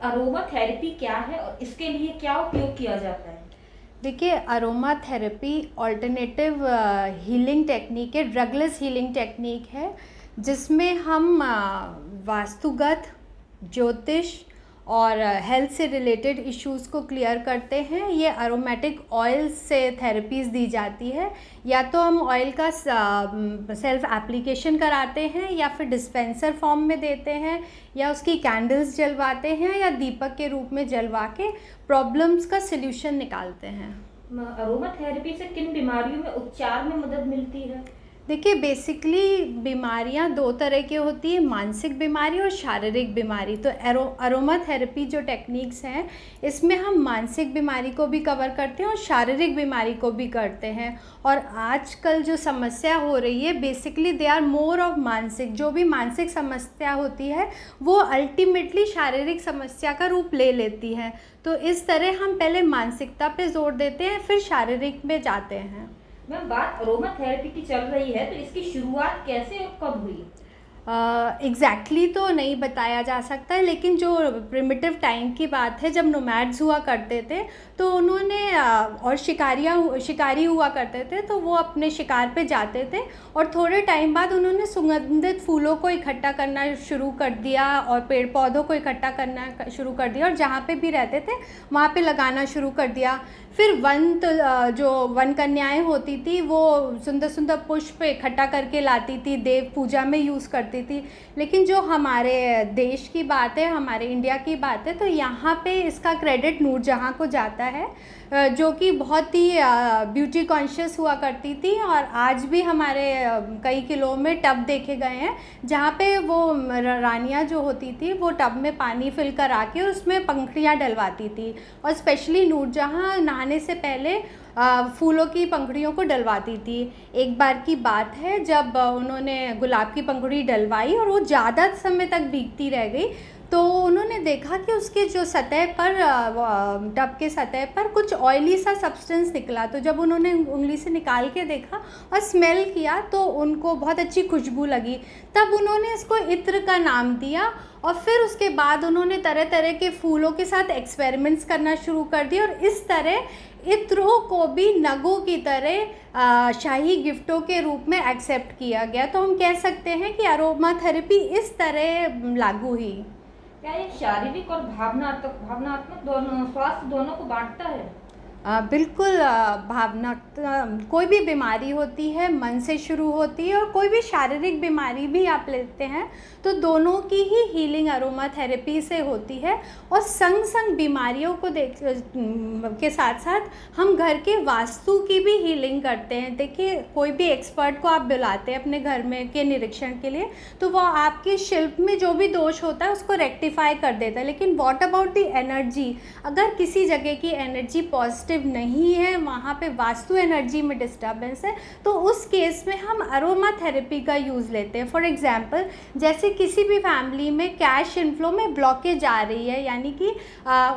Aroma therapy क्या है और इसके लिए क्या उपयोग किया जाता है? देखिए, aroma therapy alternative healing technique है, ड्रगलेस हीलिंग टेक्निक है, जिसमें हम वास्तुगत, ज्योतिष और हेल्थ से रिलेटेड इश्यूज़ को क्लियर करते हैं। ये अरोमेटिक ऑयल से थेरेपीज़ दी जाती है। या तो हम ऑयल का सेल्फ एप्लीकेशन कराते हैं, या फिर डिस्पेंसर फॉर्म में देते हैं, या उसकी कैंडल्स जलवाते हैं, या दीपक के रूप में जलवा के प्रॉब्लम्स का सल्यूशन निकालते हैं। अरोमा थेरेपी से किन बीमारियों में उपचार में मदद मिलती है? देखिए, बेसिकली बीमारियां दो तरह की होती है, मानसिक बीमारी और शारीरिक बीमारी। तो अरोमा थेरेपी जो टेक्निक्स हैं, इसमें हम मानसिक बीमारी को भी कवर करते हैं और शारीरिक बीमारी को भी करते हैं। और आजकल जो समस्या हो रही है, basically they are more of मानसिक। जो भी मानसिक समस्या होती है वो अल्टीमेटली शारीरिक समस्या का रूप ले लेती है। तो इस तरह हम पहले मानसिकता पे जोर देते हैं, फिर शारीरिक में जाते हैं। मैम, बात अरोमा थेरेपी की चल रही है, तो इसकी शुरुआत कैसे और कब हुई? एग्जैक्टली तो नहीं बताया जा सकता है, लेकिन जो प्रिमिटिव टाइम की बात है, जब नोमैड्स हुआ करते थे, तो उन्होंने और शिकारी हुआ करते थे, तो वो अपने शिकार पे जाते थे और थोड़े टाइम बाद उन्होंने सुगंधित फूलों को इकट्ठा करना शुरू कर दिया और पेड़ पौधों को इकट्ठा करना शुरू कर दिया, और जहाँ पे भी रहते थे वहाँ पे लगाना शुरू कर दिया। फिर जो वन कन्याएं होती थी, वो सुंदर सुंदर पुष्प इकट्ठा करके लाती थी, देव पूजा में यूज़ करती थी। लेकिन जो हमारे देश की बात है, हमारे इंडिया की बात है, तो यहाँ पे इसका क्रेडिट नूरजहाँ को जाता है, जो कि बहुत ही ब्यूटी कॉन्शियस हुआ करती थी। और आज भी हमारे कई किलों में टब देखे गए हैं, जहाँ पे वो रानियाँ जो होती थी, वो टब में पानी फिल कर आके उसमें पंखुड़ियाँ डलवाती थी। और स्पेशली नूरजहाँ नहाने से पहले फूलों की पंखुड़ियों को डलवाती थी। एक बार की बात है, जब उन्होंने गुलाब की पंखुड़ी डलवाई और वो ज़्यादा समय तक भीगती रह गई, तो उन्होंने देखा कि उसके जो सतह पर, टब के सतह पर कुछ ऑयली सा सब्सटेंस निकला। तो जब उन्होंने उंगली से निकाल के देखा और स्मेल किया, तो उनको बहुत अच्छी खुशबू लगी। तब उन्होंने इसको इत्र का नाम दिया, और फिर उसके बाद उन्होंने तरह तरह के फूलों के साथ एक्सपेरिमेंट्स करना शुरू कर दिए। और इस तरह इत्रों को भी नगों की तरह शाही गिफ्टों के रूप में एक्सेप्ट किया गया। तो हम कह सकते हैं कि अरोमा थेरेपी इस तरह लागू हुई। क्या ये शारीरिक और भावनात्मक दोनों स्वास्थ्य दोनों को बांटता है? बिल्कुल। भावना, कोई भी बीमारी होती है मन से शुरू होती है, और कोई भी शारीरिक बीमारी भी आप लेते हैं तो दोनों की ही हीलिंग अरोमा थेरेपी से होती है। और संग संग बीमारियों को के साथ साथ हम घर के वास्तु की भी हीलिंग करते हैं। देखिए, कोई भी एक्सपर्ट को आप बुलाते हैं अपने घर में के निरीक्षण के लिए, तो वो आपके शिल्प में जो भी दोष होता है उसको रेक्टिफाई कर देता है। लेकिन व्हाट अबाउट द एनर्जी? अगर किसी जगह की एनर्जी पॉजिटिव नहीं है, वहाँ पे वास्तु एनर्जी में डिस्टर्बेंस है, तो उस केस में हम अरोमा थेरेपी का यूज़ लेते हैं। फॉर एग्जांपल, जैसे किसी भी फैमिली में कैश इनफ्लो में ब्लॉकेज आ रही है, यानी कि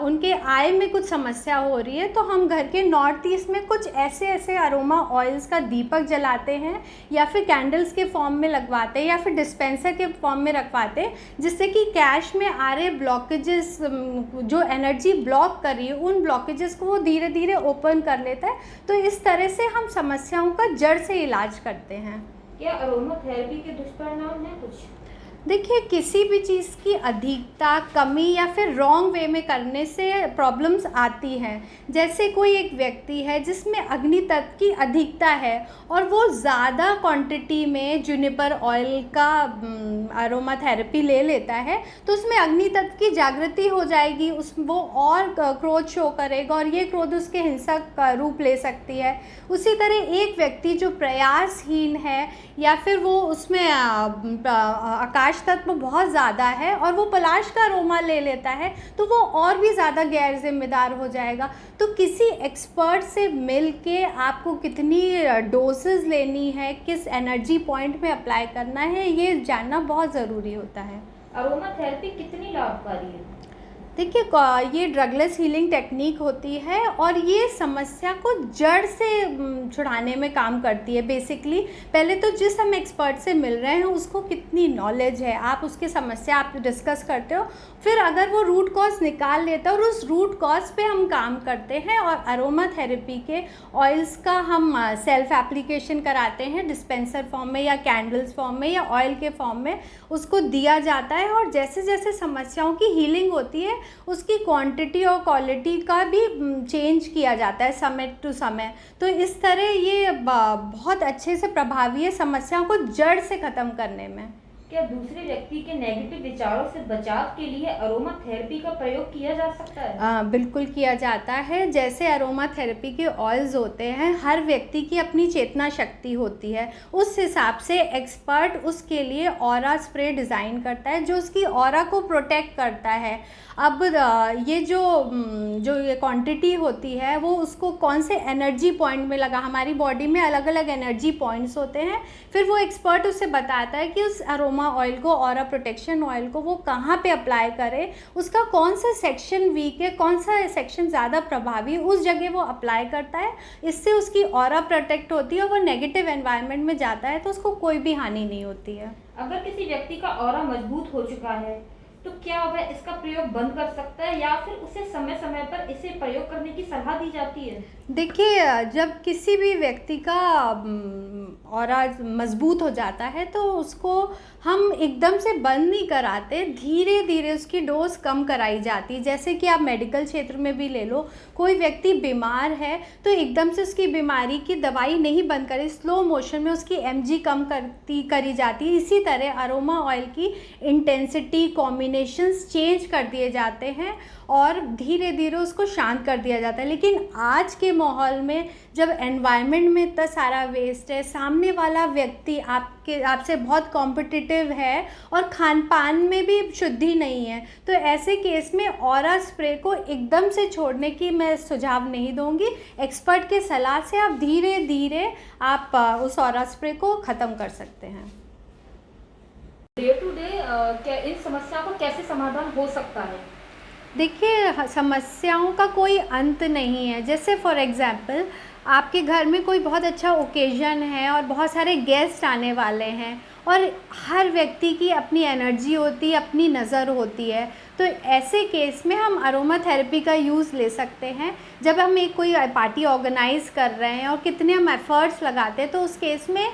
उनके आय में कुछ समस्या हो रही है, तो हम घर के नॉर्थ ईस्ट में कुछ ऐसे ऐसे अरोमा ऑयल्स का दीपक जलाते हैं, या फिर कैंडल्स के फॉर्म में लगवाते हैं, या फिर डिस्पेंसर के फॉर्म में रखवाते हैं, जिससे कि कैश में आ रहे ब्लॉकेजेस, जो एनर्जी ब्लॉक कर रही है, उन ब्लॉकेजेस को वो धीरे धीरे ओपन कर लेता है। तो इस तरह से हम समस्याओं का जड़ से इलाज करते हैं। क्या अरोमा थेरेपी के दुष्परिणाम हैं कुछ? देखिए, किसी भी चीज़ की अधिकता, कमी या फिर रॉन्ग वे में करने से प्रॉब्लम्स आती हैं। जैसे कोई एक व्यक्ति है जिसमें अग्नि तत्व की अधिकता है, और वो ज़्यादा क्वांटिटी में जुनिपर ऑयल का अरोमा थेरेपी ले लेता है, तो उसमें अग्नि तत्व की जागृति हो जाएगी, वो और क्रोध शो करेगा, और ये क्रोध उसके हिंसक रूप ले सकती है। उसी तरह एक व्यक्ति जो प्रयासहीन है, या फिर वो उसमें आकाश तत्व बहुत ज़्यादा है और वो पलाश का अरोमा ले लेता है, तो वो और भी ज़्यादा गैर जिम्मेदार हो जाएगा। तो किसी एक्सपर्ट से मिल के आपको कितनी डोसेस लेनी है, किस एनर्जी पॉइंट में अप्लाई करना है, ये जानना बहुत ज़रूरी होता है। अरोमा थेरेपी कितनी लाभकारी है? देखिए ये ड्रगलेस हीलिंग टेक्निक होती है और ये समस्या को जड़ से छुड़ाने में काम करती है। बेसिकली पहले तो जिस हम एक्सपर्ट से मिल रहे हैं उसको कितनी नॉलेज है, आप उसकी समस्या आप डिस्कस करते हो, फिर अगर वो रूट कॉज निकाल लेता है और उस रूट कॉज पे हम काम करते हैं और अरोमा थेरेपी के ऑयल्स का हम सेल्फ एप्लीकेशन कराते हैं डिस्पेंसर फॉर्म में या कैंडल्स फॉर्म में या ऑयल के फॉर्म में उसको दिया जाता है। और जैसे जैसे समस्याओं की हीलिंग होती है उसकी क्वांटिटी और क्वालिटी का भी चेंज किया जाता है समय टू समय। तो इस तरह ये बहुत अच्छे से प्रभावी है समस्याओं को जड़ से ख़त्म करने में। क्या दूसरे व्यक्ति के नेगेटिव विचारों से बचाव के लिए अरोमा थेरेपी का प्रयोग किया जा सकता है? बिल्कुल किया जाता है। जैसे अरोमा थेरेपी के ऑयल्स होते हैं, हर व्यक्ति की अपनी चेतना शक्ति होती है, उस हिसाब से एक्सपर्ट उसके लिए ऑरा स्प्रे डिज़ाइन करता है जो उसकी ऑरा को प्रोटेक्ट करता है। अब ये जो ये क्वांटिटी होती है वो उसको कौन से एनर्जी पॉइंट में लगा, हमारी बॉडी में अलग अलग एनर्जी पॉइंट्स होते हैं, फिर वो एक्सपर्ट उससे बताता है कि उस अरोमा ऑयल को, ऑरा प्रोटेक्शन ऑयल को वो कहाँ पे अप्लाई करे, उसका कौन सा सेक्शन वीक है, कौन सा सेक्शन ज़्यादा प्रभावी है, उस जगह वो अप्लाई करता है। इससे उसकी ऑरा प्रोटेक्ट होती है और वो नेगेटिव एनवायरनमेंट में जाता है तो उसको कोई भी हानि नहीं होती है। अगर किसी व्यक्ति का ऑरा मजबूत हो चुका है तो क्या वह इसका प्रयोग बंद कर सकता है या फिर उसे समय समय पर इसे प्रयोग करने की सलाह दी जाती है? देखिए, जब किसी भी व्यक्ति का ऑरा मजबूत हो जाता है तो उसको हम एकदम से बंद नहीं कराते, धीरे धीरे उसकी डोज कम कराई जाती है। जैसे कि आप मेडिकल क्षेत्र में भी ले लो, कोई व्यक्ति बीमार है तो एकदम से उसकी बीमारी की दवाई नहीं बंद करें, स्लो मोशन में उसकी एमजी कम करी जाती है। इसी तरह अरोमा ऑयल की इंटेंसिटी, कॉम्बिनेशंस चेंज कर दिए जाते हैं और धीरे धीरे उसको शांत कर दिया जाता है। लेकिन आज के माहौल में जब एनवायरनमेंट में इतना सारा वेस्ट है, सामने वाला व्यक्ति आपसे बहुत कॉम्पिटिटिव है और खान पान में भी शुद्धि नहीं है, तो ऐसे केस में ऑरा स्प्रे को एकदम से छोड़ने की मैं सुझाव नहीं दूंगी। एक्सपर्ट के सलाह से आप धीरे धीरे आप उस ऑरा स्प्रे को ख़त्म कर सकते हैं। डे टू डे क्या इन समस्याओं का कैसे समाधान हो सकता है? देखिए, समस्याओं का कोई अंत नहीं है। जैसे फॉर एग्ज़ाम्पल आपके घर में कोई बहुत अच्छा ओकेज़न है और बहुत सारे गेस्ट आने वाले हैं और हर व्यक्ति की अपनी एनर्जी होती है, अपनी नज़र होती है, तो ऐसे केस में हम अरोमा थेरेपी का यूज़ ले सकते हैं। जब हम एक कोई पार्टी ऑर्गेनाइज़ कर रहे हैं और कितने हम एफ़र्ट्स लगाते हैं तो उस केस में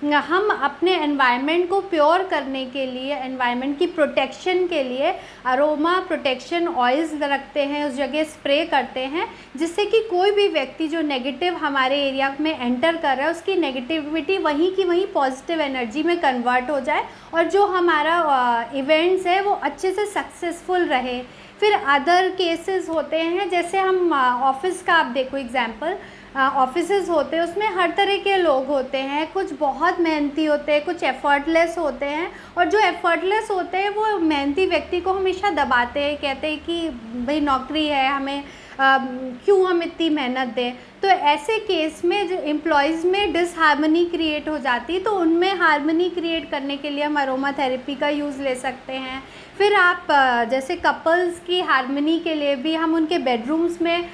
हम अपने एनवायरनमेंट को प्योर करने के लिए, एनवायरनमेंट की प्रोटेक्शन के लिए अरोमा प्रोटेक्शन ऑयल्स रखते हैं, उस जगह स्प्रे करते हैं, जिससे कि कोई भी व्यक्ति जो नेगेटिव हमारे एरिया में एंटर कर रहा है उसकी नेगेटिविटी वहीं की वहीं पॉजिटिव एनर्जी में कन्वर्ट हो जाए और जो हमारा इवेंट्स है वो अच्छे से सक्सेसफुल रहे। फिर अदर केसेस होते हैं, जैसे हम ऑफिस का आप देखो एग्जांपल, ऑफिसेज़ होते हैं उसमें हर तरह के लोग होते हैं, कुछ बहुत मेहनती होते हैं, कुछ एफर्टलेस होते हैं, और जो एफर्टलेस होते हैं वो मेहनती व्यक्ति को हमेशा दबाते हैं, कहते हैं कि भाई नौकरी है, हमें क्यों हम इतनी मेहनत दें। तो ऐसे केस में जो एम्प्लॉयज़ में डिसहार्मनी क्रिएट हो जाती है, तो उनमें हार्मनी क्रिएट करने के लिए हम अरोमा थेरेपी का यूज़ ले सकते हैं। फिर आप जैसे कपल्स की हार्मनी के लिए भी हम उनके बेडरूम्स में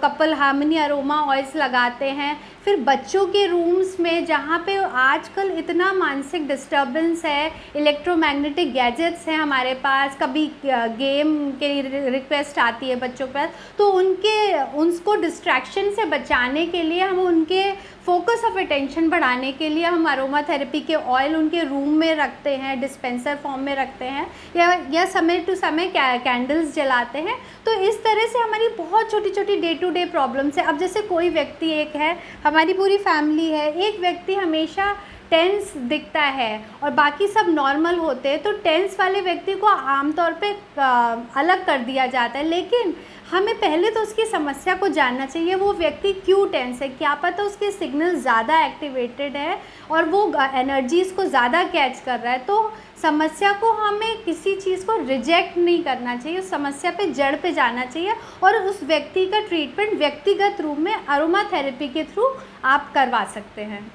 कपल हार्मनी अरोमा ऑयल्स लगाते हैं। फिर बच्चों के रूम्स में जहाँ पे आजकल इतना मानसिक डिस्टर्बेंस है, इलेक्ट्रोमैग्नेटिक गैजेट्स हैं हमारे पास, कभी गेम के रिक्वेस्ट आती है बच्चों के पास, तो उनको डिस्ट्रैक्शन से बचाने के लिए, हम उनके फोकस ऑफ अटेंशन बढ़ाने के लिए हम अरोमा थेरेपी के ऑयल उनके रूम में रखते हैं, डिस्पेंसर फॉर्म में रखते हैं, या समय टू समय कैंडल्स जलाते हैं। तो इस तरह से हमारी बहुत छोटी छोटी डे टू डे प्रॉब्लम्स है। अब जैसे कोई व्यक्ति एक है, हमारी पूरी फैमिली है, एक व्यक्ति हमेशा टेंस दिखता है और बाकी सब नॉर्मल होते हैं, तो टेंस वाले व्यक्ति को आमतौर पे अलग कर दिया जाता है। लेकिन हमें पहले तो उसकी समस्या को जानना चाहिए, वो व्यक्ति क्यों टेंस है, क्या पता उसके सिग्नल ज़्यादा एक्टिवेटेड है और वो एनर्जीज़ को ज़्यादा कैच कर रहा है। तो समस्या को हमें किसी चीज़ को रिजेक्ट नहीं करना चाहिए, उस समस्या पे जड़ पे जाना चाहिए और उस व्यक्ति का ट्रीटमेंट व्यक्तिगत रूप में अरोमा थेरेपी के थ्रू आप करवा सकते हैं।